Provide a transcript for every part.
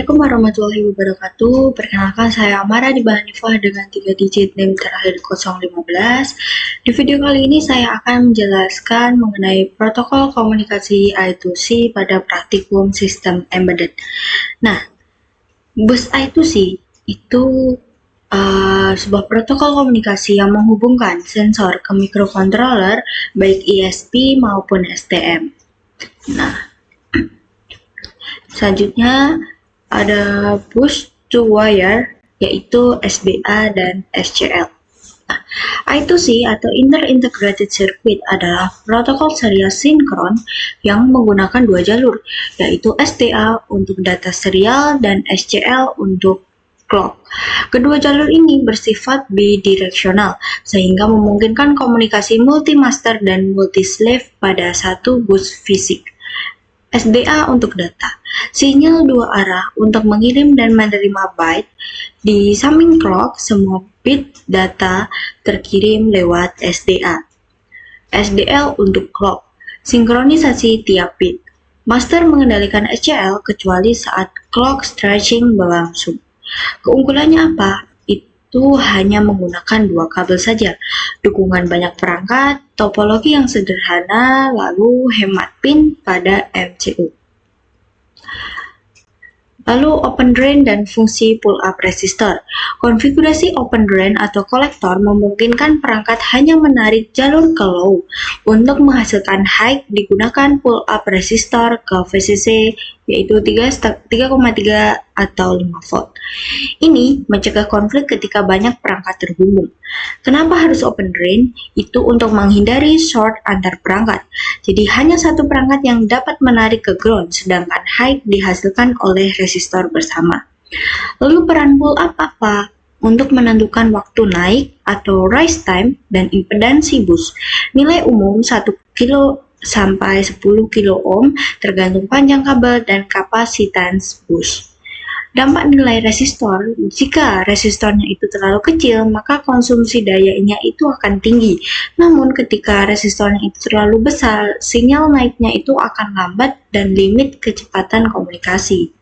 Assalamualaikum warahmatullahi wabarakatuh. Perkenalkan saya Amara di Hanifah dengan 3 digit NIM terakhir 015. Di video kali ini saya akan menjelaskan mengenai protokol komunikasi I2C pada praktikum sistem embedded. Nah, bus I2C itu sebuah protokol komunikasi yang menghubungkan sensor ke microcontroller baik ISP maupun STM. Nah, selanjutnya ada push to wire, yaitu SBA dan SCL. Nah, I2C atau Inter-Integrated Circuit adalah protokol serial sinkron yang menggunakan dua jalur, yaitu SDA untuk data serial dan SCL untuk clock. Kedua jalur ini bersifat bidireksional, sehingga memungkinkan komunikasi multi-master dan multi-slave pada satu bus fisik. SDA untuk data, sinyal dua arah untuk mengirim dan menerima byte. Di samping clock, semua bit data terkirim lewat SDA. SDL untuk clock, sinkronisasi tiap bit. Master mengendalikan SCL kecuali saat clock stretching berlangsung. Keunggulannya apa? Itu hanya menggunakan dua kabel saja, dukungan banyak perangkat, topologi yang sederhana, lalu hemat pin pada MCU. Lalu open drain dan fungsi pull up resistor. Konfigurasi open drain atau kolektor memungkinkan perangkat hanya menarik jalur ke low. Untuk menghasilkan high digunakan pull up resistor ke VCC yaitu 3,3 atau 5 volt. Ini mencegah konflik ketika banyak perangkat terhubung. Kenapa harus open drain? Itu untuk menghindari short antar perangkat. Jadi hanya satu perangkat yang dapat menarik ke ground, sedangkan high dihasilkan oleh resistor bersama. Lalu peran pull up apa? Untuk menentukan waktu naik atau rise time dan impedansi bus. Nilai umum 1 kilo sampai 10 kilo ohm tergantung panjang kabel dan kapasitans bus. Dampak nilai resistor, jika resistornya itu terlalu kecil, maka konsumsi dayanya itu akan tinggi. Namun ketika resistornya itu terlalu besar, sinyal naiknya itu akan lambat dan limit kecepatan komunikasi.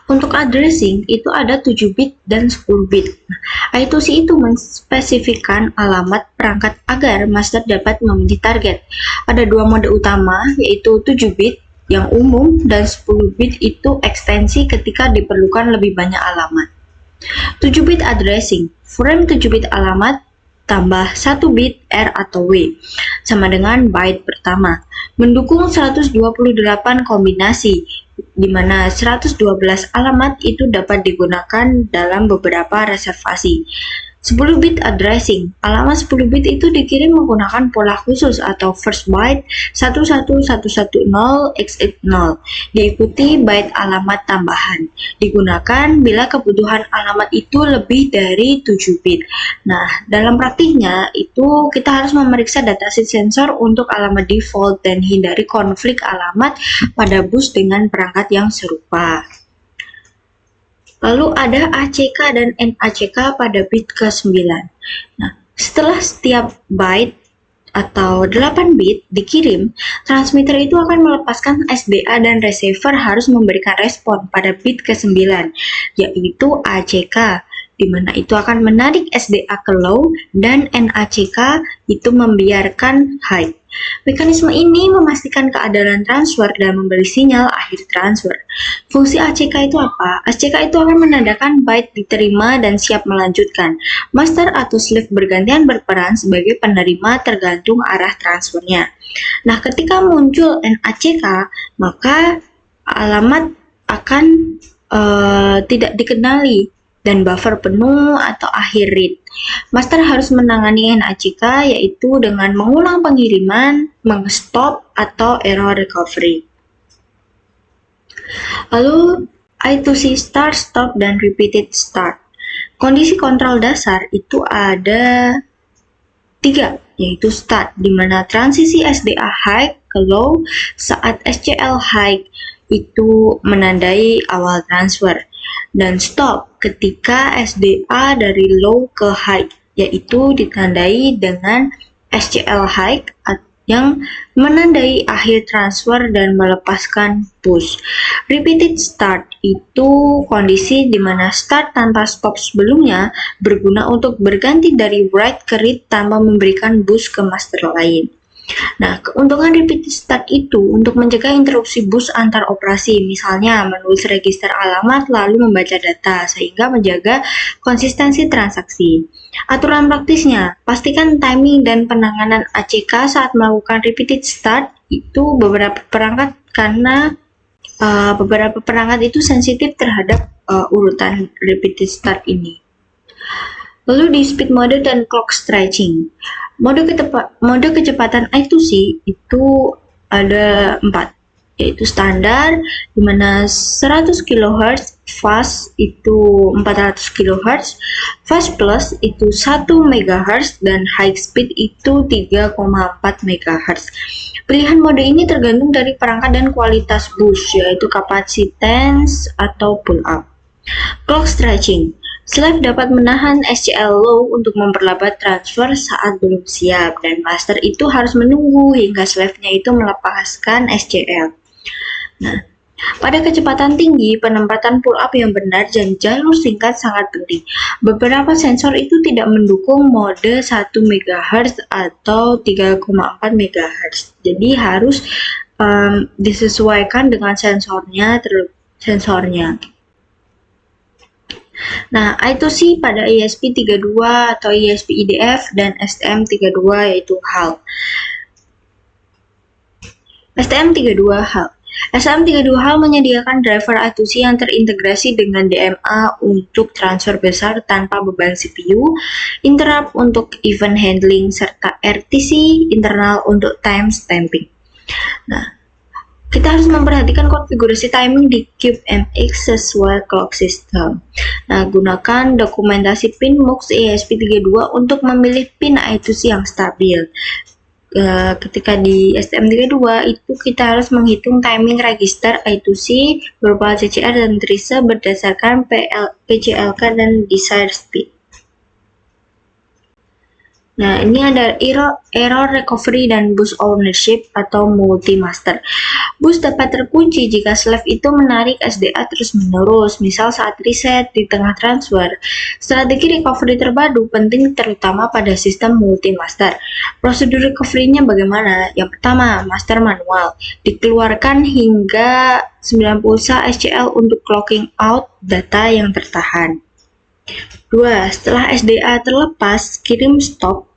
Untuk addressing itu ada 7 bit dan 10 bit. I2C itu menspesifikkan alamat perangkat agar master dapat memilih target. Ada dua mode utama, yaitu 7 bit yang umum dan 10 bit itu ekstensi ketika diperlukan lebih banyak alamat. 7 bit addressing, frame 7 bit alamat tambah 1 bit R atau W, sama dengan byte pertama. Mendukung 128 kombinasi, di mana 112 alamat itu dapat digunakan dalam beberapa reservasi. 10 bit addressing, alamat 10 bit itu dikirim menggunakan pola khusus atau first byte 11110x80, diikuti byte alamat tambahan. Digunakan bila kebutuhan alamat itu lebih dari 7 bit. Nah, dalam praktiknya itu kita harus memeriksa datasheet sensor untuk alamat default dan hindari konflik alamat pada bus dengan perangkat yang serupa. Lalu ada ACK dan NACK pada bit ke-9. Nah, setelah setiap byte atau 8 bit dikirim, transmitter itu akan melepaskan SDA dan receiver harus memberikan respon pada bit ke-9, yaitu ACK, di mana itu akan menarik SDA ke low dan NACK itu membiarkan high. Mekanisme ini memastikan keadalan transfer dan memberi sinyal akhir transfer. Fungsi ACK itu apa? ACK itu akan menandakan byte diterima dan siap melanjutkan. Master atau slave bergantian berperan sebagai penerima tergantung arah transfernya. Nah, ketika muncul NACK, maka alamat akan tidak dikenali dan buffer penuh atau akhir read. Master harus menangani NACK yaitu dengan mengulang pengiriman, meng-stop atau error recovery. Lalu I2C start, stop, dan repeated start. Kondisi kontrol dasar itu ada 3, yaitu start, di mana transisi SDA high ke low saat SCL high itu menandai awal transfer, dan stop ketika SDA dari low ke high, yaitu ditandai dengan SCL high yang menandai akhir transfer dan melepaskan push. Repeated start itu kondisi di mana start tanpa stop sebelumnya berguna untuk berganti dari write ke read tanpa memberikan boost ke master lain. Nah, keuntungan repeated start itu untuk mencegah interupsi bus antar operasi, misalnya menulis register alamat lalu membaca data, sehingga menjaga konsistensi transaksi. Aturan praktisnya, pastikan timing dan penanganan ACK saat melakukan repeated start itu beberapa perangkat karena beberapa perangkat itu sensitif terhadap urutan repeated start ini. Lalu di speed mode dan clock stretching. Mode kecepatan I2C itu ada 4, yaitu standar di mana 100 kHz, fast itu 400 kHz, fast plus itu 1 MHz, dan high speed itu 3,4 MHz. Pilihan mode ini tergantung dari perangkat dan kualitas bus, yaitu kapasitas atau pull up. Clock stretching. Slave dapat menahan SCL low untuk memperlambat transfer saat belum siap, dan master itu harus menunggu hingga slave-nya itu melepaskan SCL. Nah, pada kecepatan tinggi, penempatan pull up yang benar dan jalur singkat sangat penting. Beberapa sensor itu tidak mendukung mode 1 MHz atau 3,4 MHz. Jadi harus disesuaikan dengan sensornya. Nah, I2C pada ESP32 atau ESP IDF dan STM32 yaitu HAL. STM32 HAL menyediakan driver I2C yang terintegrasi dengan DMA untuk transfer besar tanpa beban CPU, interrupt untuk event handling, serta RTC internal untuk time stamping. Nah, kita harus memperhatikan konfigurasi timing di CubeMX sesuai clock system. Nah, gunakan dokumentasi pin MUX ESP32 untuk memilih pin I2C yang stabil. Ketika di STM32 itu kita harus menghitung timing register I2C berupa CCR dan trace berdasarkan PCLK dan desired speed. Nah, ini ada error recovery dan bus ownership atau multi-master. Bus dapat terkunci jika slave itu menarik SDA terus-menerus, misal saat reset di tengah transfer. Strategi recovery terpadu penting terutama pada sistem multi-master. Prosedur recovery-nya bagaimana? Yang pertama, master manual. Dikeluarkan hingga 90 SCL untuk clocking out data yang tertahan. 2. Setelah SDA terlepas, kirim stop,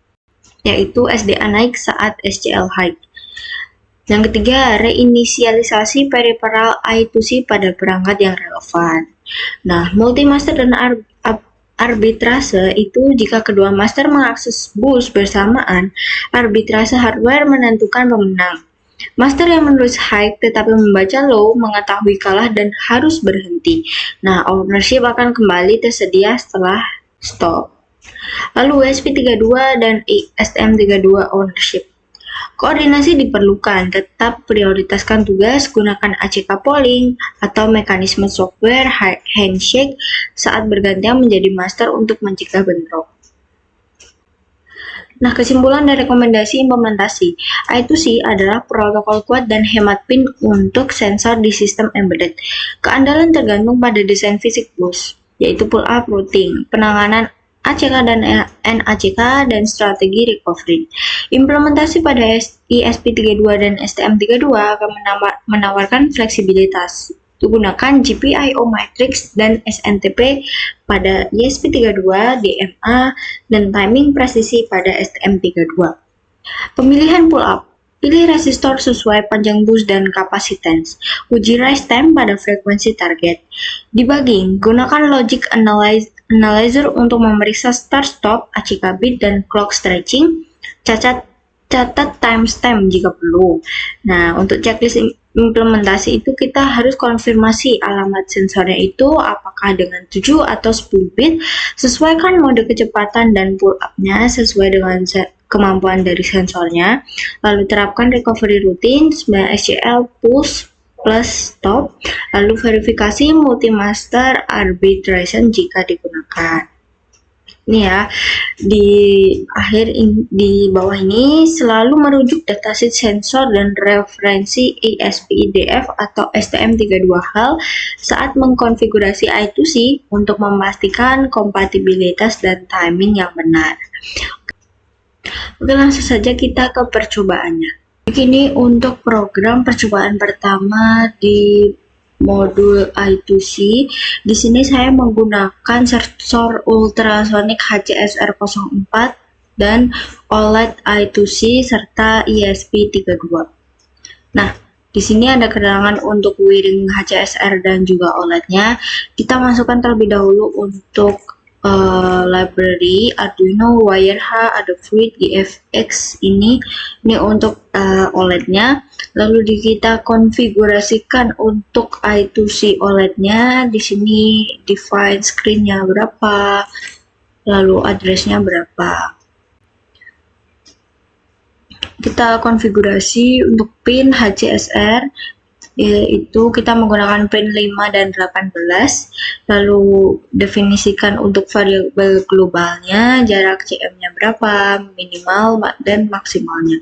yaitu SDA naik saat SCL high. Yang ketiga, reinisialisasi peripheral I2C pada perangkat yang relevan. Nah, multi-master dan arbitrase itu jika kedua master mengakses bus bersamaan, arbitrase hardware menentukan pemenang. Master yang menulis high tetapi membaca low mengetahui kalah dan harus berhenti. Nah, ownership akan kembali tersedia setelah stop. Lalu ESP32 dan STM32 ownership. Koordinasi diperlukan, tetap prioritaskan tugas, gunakan ACK polling atau mekanisme software handshake saat bergantian menjadi master untuk mencegah bentrok. Nah, kesimpulan dan rekomendasi implementasi. I2C adalah protokol kuat dan hemat pin untuk sensor di sistem embedded. Keandalan tergantung pada desain fisik bus, yaitu pull up routing, penanganan ACK dan NACK, dan strategi recovery. Implementasi pada ESP32 dan STM32 akan menawarkan fleksibilitas. Gunakan GPIO matrix dan SNTP pada ESP32, DMA, dan timing presisi pada STM32. Pemilihan pull up. Pilih resistor sesuai panjang bus dan kapasitens. Uji rise time pada frekuensi target. Debugging. Gunakan logic analyzer untuk memeriksa start stop, ACK bit, dan clock stretching. Catat timestamp jika perlu. Nah, untuk checklist implementasi itu kita harus konfirmasi alamat sensornya itu apakah dengan 7 atau 10 bit, sesuaikan mode kecepatan dan pull up-nya sesuai dengan kemampuan dari sensornya, lalu terapkan recovery routine 9 SCL push plus stop, lalu verifikasi multi-master arbitration jika digunakan. Ini ya, di bawah ini selalu merujuk datasheet sensor dan referensi ESP-IDF atau STM32HAL saat mengkonfigurasi I2C untuk memastikan kompatibilitas dan timing yang benar. Oke, langsung saja kita ke percobaannya. Ini untuk program percobaan pertama di modul I2C. Di sini saya menggunakan sensor ultrasonic HCSR04 dan OLED I2C serta ESP32. Nah, di sini ada keterangan untuk wiring HCSR dan juga OLED-nya. Kita masukkan terlebih dahulu untuk library Arduino Wire H, Adafruit, GFX ini untuk OLED-nya. Lalu kita konfigurasikan untuk I2C OLED-nya. Di sini define screen-nya berapa, lalu address-nya berapa. Kita konfigurasi untuk pin HCSR, yaitu kita menggunakan pin 5 dan 18. Lalu definisikan untuk variabel globalnya, jarak CM-nya berapa, minimal dan maksimalnya.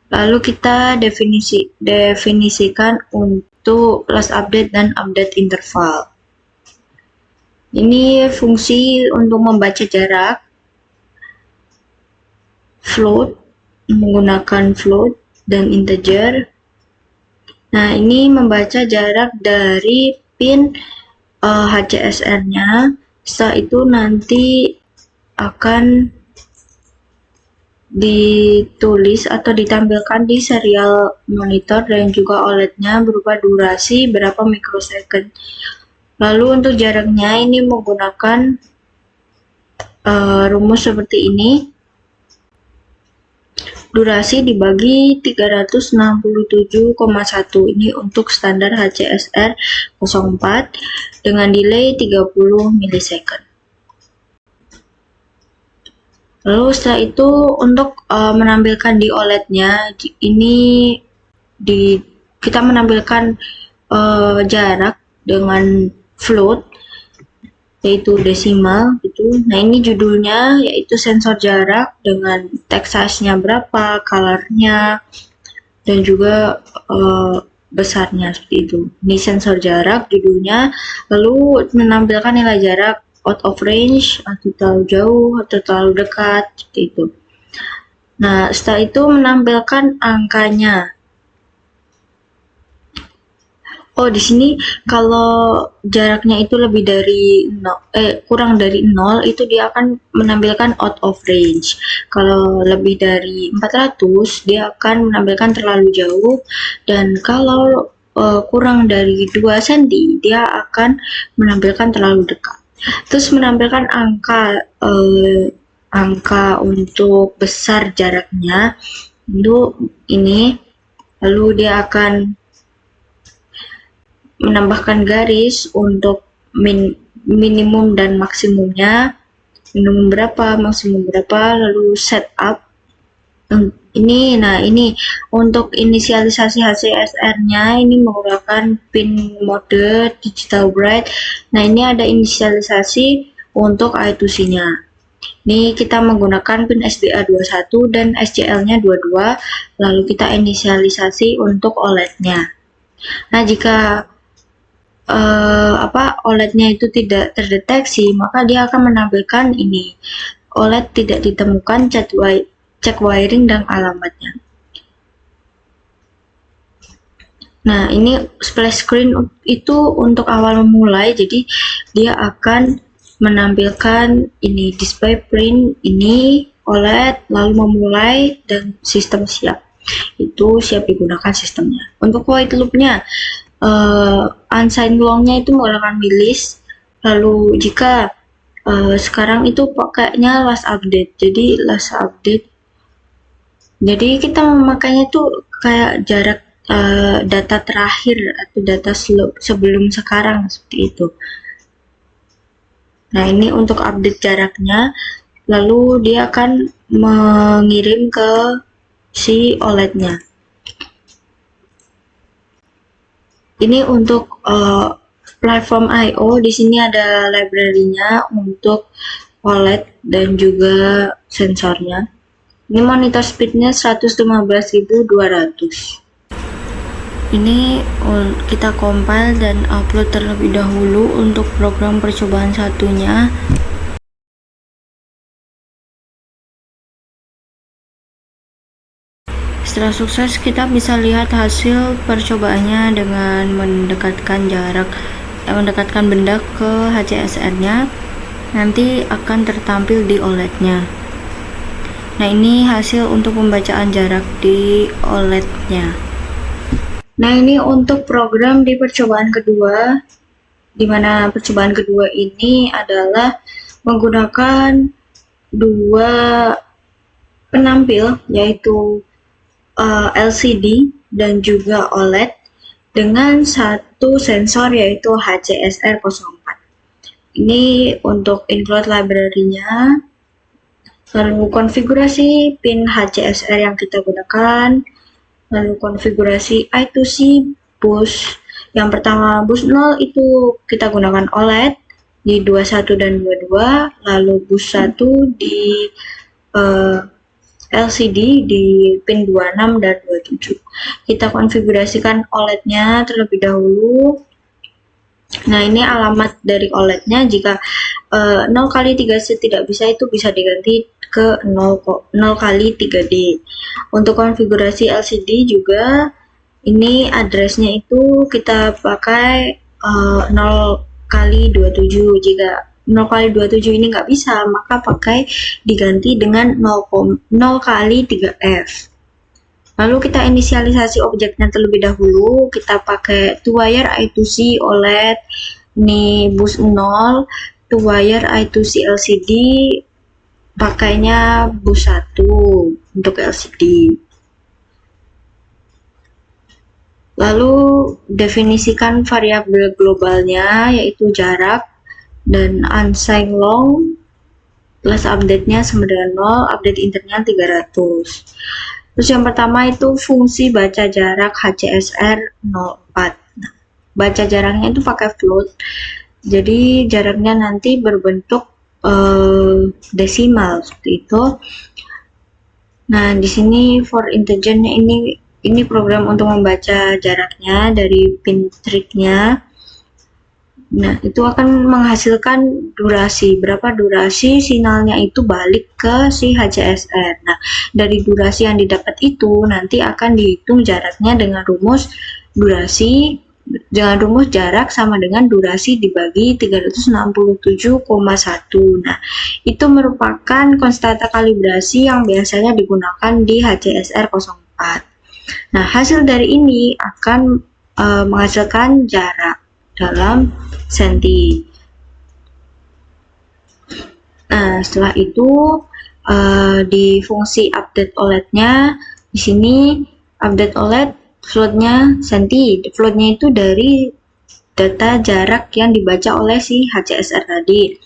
Lalu kita definisikan untuk last update dan update interval. Ini fungsi untuk membaca jarak, float, menggunakan float dan integer. Nah, ini membaca jarak dari pin HCSR-nya. Setelah itu nanti akan ditulis atau ditampilkan di serial monitor dan juga OLED-nya berupa durasi berapa mikrosecond. Lalu untuk jaraknya ini menggunakan rumus seperti ini. Durasi dibagi 367,1, ini untuk standar HCSR 04 dengan delay 30 milisecond. Lalu setelah itu untuk menampilkan di OLED-nya, ini kita menampilkan jarak dengan float, yaitu desimal gitu. Nah, ini judulnya yaitu sensor jarak dengan text size-nya berapa, color-nya, dan juga besarnya seperti itu. Ini sensor jarak judulnya, lalu menampilkan nilai jarak out of range atau terlalu jauh atau terlalu dekat seperti itu. Nah, setelah itu menampilkan angkanya. Oh, di sini kalau jaraknya itu lebih dari kurang dari 0, itu dia akan menampilkan out of range. Kalau lebih dari 400, dia akan menampilkan terlalu jauh, dan kalau kurang dari 2 cm, dia akan menampilkan terlalu dekat. Terus menampilkan angka untuk besar jaraknya untuk ini, lalu dia akan menambahkan garis untuk minimum dan maksimumnya, minimum berapa, maksimum berapa, lalu setup. Ini untuk inisialisasi HCSR-nya ini menggunakan pin mode digital bright. Nah, ini ada inisialisasi untuk I2C-nya. Ini kita menggunakan pin SDA 21 dan SCL-nya 22, lalu kita inisialisasi untuk OLED-nya. Nah, jika OLED-nya itu tidak terdeteksi, maka dia akan menampilkan ini, OLED tidak ditemukan, cek wiring dan alamatnya. Nah, ini splash screen itu untuk awal memulai, jadi dia akan menampilkan ini display print, ini OLED, lalu memulai dan sistem siap. Itu siap digunakan sistemnya. Untuk white loop-nya, unsigned long-nya itu menggunakan milis. Lalu jika sekarang itu pakainya last update, jadi last update. Jadi kita memakainya tuh kayak jarak data terakhir atau data sebelum sekarang seperti itu. Nah, ini untuk update jaraknya, lalu dia akan mengirim ke si OLED-nya. Ini untuk Platform I/O di sini ada library-nya untuk OLED dan juga sensornya. Ini monitor speed-nya 115.200. Ini kita compile dan upload terlebih dahulu untuk program percobaan satunya. Setelah sukses, kita bisa lihat hasil percobaannya dengan mendekatkan benda ke HCSR-nya. Nanti akan tertampil di OLED-nya. Nah, ini hasil untuk pembacaan jarak di OLED-nya. Nah, ini untuk program di percobaan kedua, di mana percobaan kedua ini adalah menggunakan dua penampil, yaitu LCD dan juga OLED dengan satu sensor yaitu HCSR04. Ini untuk include library-nya, lalu konfigurasi pin HCSR yang kita gunakan, lalu konfigurasi I2C bus. Yang pertama bus 0 itu kita gunakan OLED di 21 dan 22, lalu bus 1 di LCD di pin 26 dan 27. Kita konfigurasikan OLED-nya terlebih dahulu. Nah, ini alamat dari OLED-nya. Jika 0x3C tidak bisa, itu bisa diganti ke 0x3D. Untuk konfigurasi LCD juga, ini address-nya itu kita pakai 0x27. Jika 0x27 ini nggak bisa, maka diganti dengan 0x3F. Lalu kita inisialisasi objeknya terlebih dahulu, kita pakai 2-wire I2C OLED, ini bus 0, 2-wire I2C LCD, pakainya bus 1 untuk LCD. Lalu definisikan variabel globalnya, yaitu jarak, dan unsigned long plus update-nya sama dengan 0, update internya 300. Terus yang pertama itu fungsi baca jarak HCSR04. Nah, baca jaraknya itu pakai float, jadi jaraknya nanti berbentuk desimal seperti itu. Nah, di sini for integer-nya ini program untuk membaca jaraknya dari pin trick-nya. Nah, itu akan menghasilkan durasi, berapa durasi sinyalnya itu balik ke si HCSR. Nah, dari durasi yang didapat itu nanti akan dihitung jaraknya dengan rumus jarak sama dengan durasi dibagi 367,1. Nah, itu merupakan konstanta kalibrasi yang biasanya digunakan di HCSR04. Nah, hasil dari ini akan menghasilkan jarak dalam senti. Nah, setelah itu di fungsi update OLED-nya, di sini update OLED float-nya senti. Float-nya itu dari data jarak yang dibaca oleh si HCSR tadi.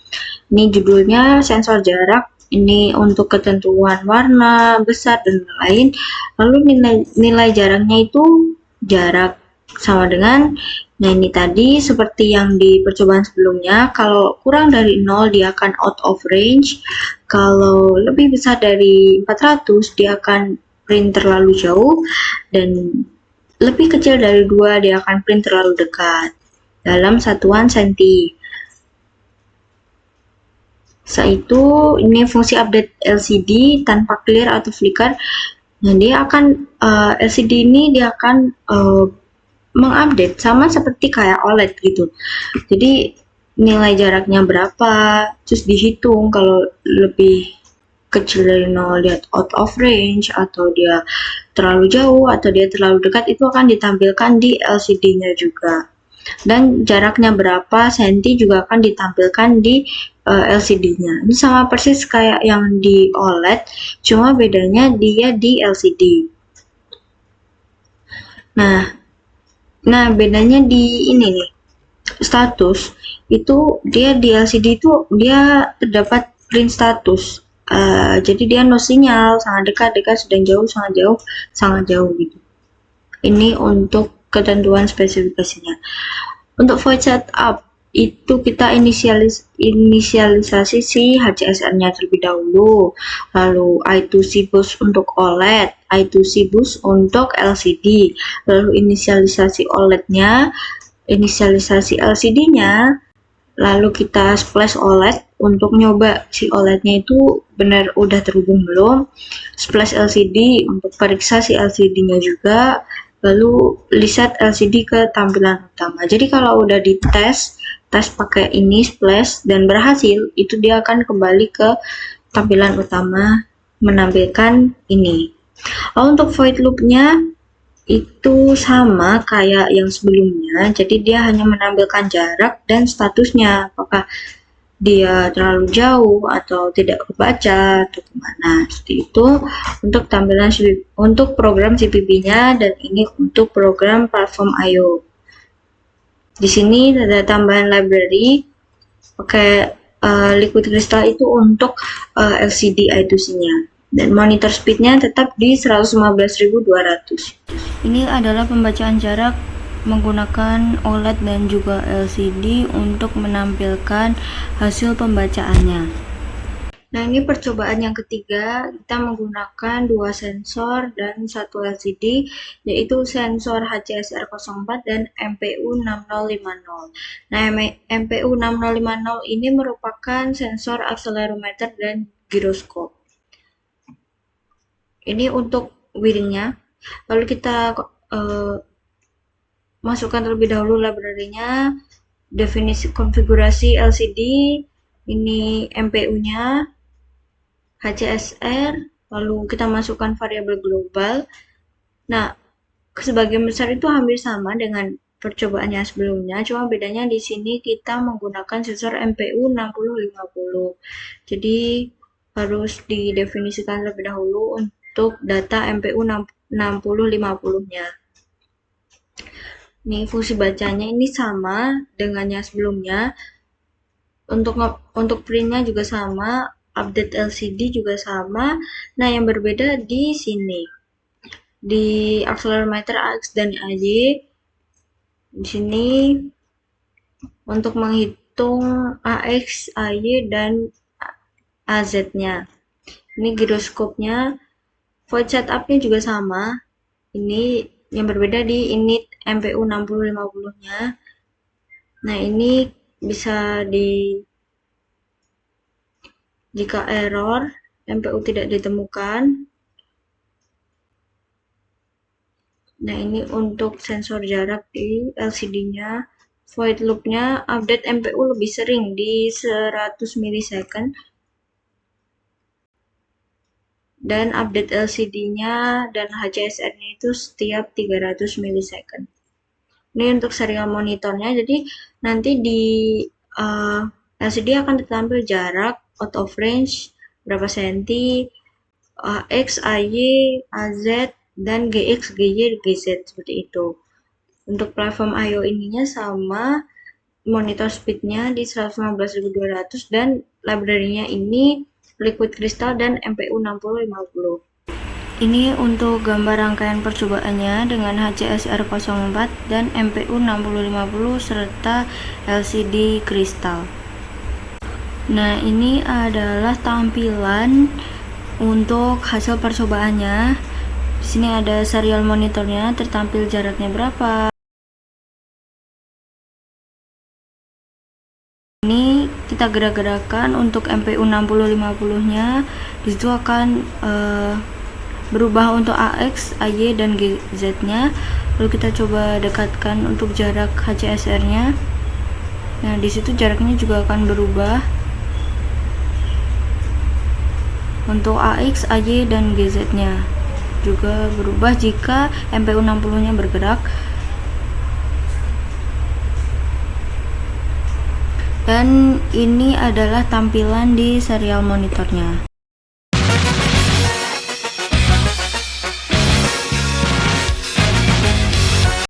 Ini judulnya sensor jarak, ini untuk ketentuan warna, besar, dan lain. Lalu nilai jaraknya itu jarak sama dengan, nah ini tadi seperti yang di percobaan sebelumnya, kalau kurang dari 0 dia akan out of range, kalau lebih besar dari 400 dia akan print terlalu jauh, dan lebih kecil dari 2 dia akan print terlalu dekat dalam satuan senti. Setelah itu ini fungsi update LCD tanpa clear atau flicker. Nah, dia akan LCD ini dia akan mengupdate sama seperti kayak OLED gitu. Jadi nilai jaraknya berapa, terus dihitung kalau lebih kecil dari 0 dia out of range, atau dia terlalu jauh, atau dia terlalu dekat, itu akan ditampilkan di LCD-nya juga. Dan jaraknya berapa senti juga akan ditampilkan di LCD-nya. Ini sama persis kayak yang di OLED, cuma bedanya dia di LCD. Nah, bedanya di ini nih, status itu dia di LCD itu dia terdapat print status. Jadi dia no sinyal, sangat dekat, sedang jauh, sangat jauh gitu. Ini untuk ketentuan spesifikasinya. Untuk void setup itu kita inisialisasi si HCSR-nya terlebih dahulu, lalu I2C bus untuk OLED, I2C bus untuk LCD, lalu inisialisasi OLED-nya, inisialisasi LCD-nya, lalu kita splash OLED untuk nyoba si OLED-nya itu benar udah terhubung belum, splash LCD untuk periksa si LCD-nya juga, lalu reset LCD ke tampilan utama. Jadi kalau udah dites pakai ini splash dan berhasil, itu dia akan kembali ke tampilan utama menampilkan ini. Lalu untuk void loop-nya itu sama kayak yang sebelumnya, jadi dia hanya menampilkan jarak dan statusnya, apakah dia terlalu jauh atau tidak kebaca atau kemana, seperti itu untuk tampilan untuk program CPP-nya, dan ini untuk program platform I/O. Di sini ada tambahan library pakai liquid crystal itu untuk LCD I2C-nya, dan monitor speed-nya tetap di 115.200. Ini adalah pembacaan jarak menggunakan OLED dan juga LCD untuk menampilkan hasil pembacaannya. Nah, ini percobaan yang ketiga, kita menggunakan 2 sensor dan 1 LCD, yaitu sensor HCSR04 dan MPU6050. Nah, MPU6050 ini merupakan sensor accelerometer dan giroskop. Ini untuk wiringnya. Lalu kita masukkan terlebih dahulu library-nya, definisi konfigurasi LCD, ini MPU-nya, HCSR, lalu kita masukkan variabel global. Nah, sebagian besar itu hampir sama dengan percobaannya sebelumnya, cuma bedanya di sini kita menggunakan sensor MPU 6050. Jadi harus didefinisikan terlebih dahulu untuk data MPU 6050-nya. Nih, fungsi bacanya ini sama dengan yang sebelumnya. Untuk printnya juga sama, update LCD juga sama. Nah, yang berbeda di sini, di accelerometer AX dan AY, di sini untuk menghitung AX, AY, dan AZ-nya. Ini giroskopnya. Void setup-nya juga sama. Ini yang berbeda di init MPU 6050-nya. Nah, ini bisa jika error MPU tidak ditemukan. Nah, ini untuk sensor jarak di LCD-nya. Void loop-nya update MPU lebih sering di 100 milisecond. Dan update LCD-nya dan HCSR-nya itu setiap 300 milisecond. Ini untuk serial monitornya, jadi nanti di LCD akan tertampil jarak, out of range, berapa senti, X, AY, AZ, dan GX, GY, GZ, seperti itu. Untuk platform I/O ininya sama, monitor speed-nya di 115.200, dan library-nya ini liquid crystal dan MPU 6050. Ini untuk gambar rangkaian percobaannya dengan HCSR04 dan MPU 6050 serta LCD kristal. Nah, ini adalah tampilan untuk hasil percobaannya. Di sini ada serial monitornya, tertampil jaraknya berapa. Ini kita gerak-gerakan untuk MPU 6050-nya. Disitu akan berubah untuk AX, AY, dan GZ-nya. Lalu kita coba dekatkan untuk jarak HCSR-nya. Nah, disitu jaraknya juga akan berubah untuk AX, AY, dan GZ-nya juga berubah jika MPU 60-nya bergerak. Dan ini adalah tampilan di serial monitornya.